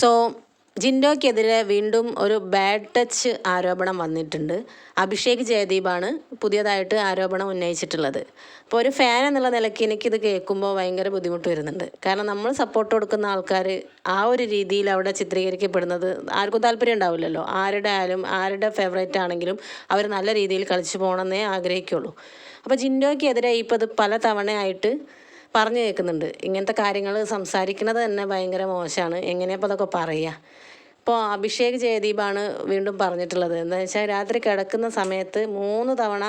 So ജിൻഡോയ്ക്കെതിരെ വീണ്ടും ഒരു bad touch ആരോപണം വന്നിട്ടുണ്ട്. അഭിഷേക് ജയദീപാണ് പുതിയതായിട്ട് ആരോപണം ഉന്നയിച്ചിട്ടുള്ളത്. അപ്പോൾ ഒരു ഫാൻ എന്നുള്ള നിലയ്ക്ക് എനിക്കിത് കേൾക്കുമ്പോൾ ഭയങ്കര ബുദ്ധിമുട്ട് വരുന്നുണ്ട്. കാരണം നമ്മൾ സപ്പോർട്ട് കൊടുക്കുന്ന ആൾക്കാർ ആ ഒരു രീതിയിൽ അവിടെ ചിത്രീകരിക്കപ്പെടുന്നത് ആർക്കും താല്പര്യം ഉണ്ടാവില്ലല്ലോ. ആരുടെ ആയാലും ആരുടെ ഫേവറേറ്റ് ആണെങ്കിലും അവർ നല്ല രീതിയിൽ കളിച്ചു പോകണമെന്നേ ആഗ്രഹിക്കുള്ളൂ. അപ്പോൾ ജിൻഡോയ്ക്കെതിരെ ഇപ്പോൾ ഇത് പല തവണയായിട്ട് പറഞ്ഞു കേൾക്കുന്നുണ്ട്. ഇങ്ങനത്തെ കാര്യങ്ങൾ സംസാരിക്കുന്നത് തന്നെ ഭയങ്കര മോശമാണ്. എങ്ങനെയപ്പോൾ അതൊക്കെ പറയുക? ഇപ്പോൾ അഭിഷേക് ജയദീപാണ് വീണ്ടും പറഞ്ഞിട്ടുള്ളത്. എന്താണെന്ന് വെച്ചാൽ രാത്രി കിടക്കുന്ന സമയത്ത് 3 തവണ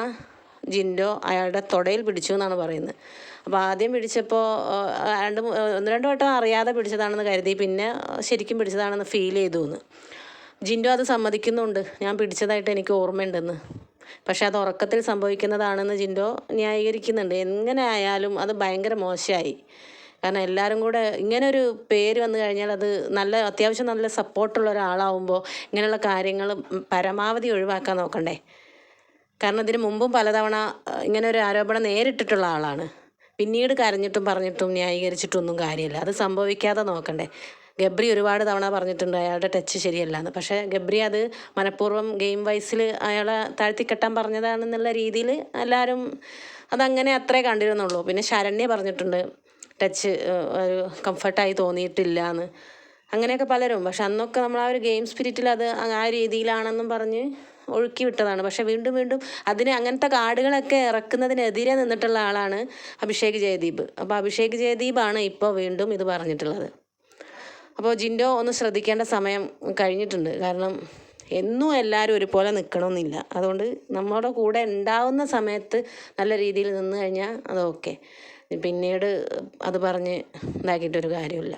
ജിൻഡോ അയാളുടെ തൊടയിൽ പിടിച്ചു എന്നാണ് പറയുന്നത്. അപ്പോൾ ആദ്യം പിടിച്ചപ്പോൾ ഒന്ന് രണ്ട് വട്ടം അറിയാതെ പിടിച്ചതാണെന്ന് കരുതി, പിന്നെ ശരിക്കും പിടിച്ചതാണെന്ന് ഫീൽ ചെയ്തു എന്ന്. ജിൻഡോ അത് സമ്മതിക്കുന്നുണ്ട്, ഞാൻ പിടിച്ചതായിട്ട് എനിക്ക് ഓർമ്മയുണ്ടെന്ന്. പക്ഷെ അത് ഉറക്കത്തിൽ സംഭവിക്കുന്നതാണെന്ന് ജിൻഡോ ന്യായീകരിക്കുന്നുണ്ട്. എങ്ങനെ ആയാലും അത് ഭയങ്കര മോശമായി. കാരണം എല്ലാവരും കൂടെ ഇങ്ങനെ ഒരു പേര് വന്നു കഴിഞ്ഞാൽ അത് അത്യാവശ്യം നല്ല സപ്പോർട്ടുള്ള ഒരാളാവുമ്പോൾ ഇങ്ങനെയുള്ള കാര്യങ്ങൾ പരമാവധി ഒഴിവാക്കാൻ നോക്കണ്ടേ. കാരണം ഇതിന് മുമ്പും പലതവണ ഇങ്ങനെ ഒരു ആരോപണം നേരിട്ടിട്ടുള്ള ആളാണ്. പിന്നീട് കരഞ്ഞിട്ടും പറഞ്ഞിട്ടും ന്യായീകരിച്ചിട്ടൊന്നും കാര്യമില്ല. അത് സംഭവിക്കാതെ നോക്കണ്ടേ. ഗബ്രി ഒരുപാട് തവണ പറഞ്ഞിട്ടുണ്ട് അയാളുടെ ടച്ച് ശരിയല്ല എന്ന്. പക്ഷേ ഗബ്രി അത് മനഃപൂർവ്വം ഗെയിം വൈസിൽ അയാളെ താഴ്ത്തിക്കെട്ടാൻ പറഞ്ഞതാണെന്നുള്ള രീതിയിൽ എല്ലാവരും അതങ്ങനെ അത്രേ കണ്ടിരുന്നുള്ളൂ. പിന്നെ ശരണ്യ പറഞ്ഞിട്ടുണ്ട് ടച്ച് ഒരു കംഫർട്ടായി തോന്നിയിട്ടില്ല എന്ന്. അങ്ങനെയൊക്കെ പലരും. പക്ഷെ അന്നൊക്കെ നമ്മൾ ആ ഒരു ഗെയിം സ്പിരിറ്റിൽ അത് ആ രീതിയിലാണെന്നും പറഞ്ഞ് ഒഴുക്കി വിട്ടതാണ്. പക്ഷെ വീണ്ടും വീണ്ടും അങ്ങനത്തെ കാർഡുകളൊക്കെ ഇറക്കുന്നതിനെതിരെ നിന്നിട്ടുള്ള ആളാണ് അഭിഷേക് ജയദീപ്. അപ്പോൾ അഭിഷേക് ജയദീപാണ് ഇപ്പോൾ വീണ്ടും ഇത് പറഞ്ഞിട്ടുള്ളത്. അപ്പോൾ ജിൻഡോ ഒന്ന് ശ്രദ്ധിക്കേണ്ട സമയം കഴിഞ്ഞിട്ടുണ്ട്. കാരണം എന്നും എല്ലാവരും ഒരുപോലെ നിൽക്കണമെന്നില്ല. അതുകൊണ്ട് നമ്മുടെ കൂടെ ഉണ്ടാവുന്ന സമയത്ത് നല്ല രീതിയിൽ നിന്ന് കഴിഞ്ഞാൽ അത് ഓക്കെ. പിന്നീട് അത് പറഞ്ഞ് ഇതാക്കിയിട്ടൊരു കാര്യമില്ല.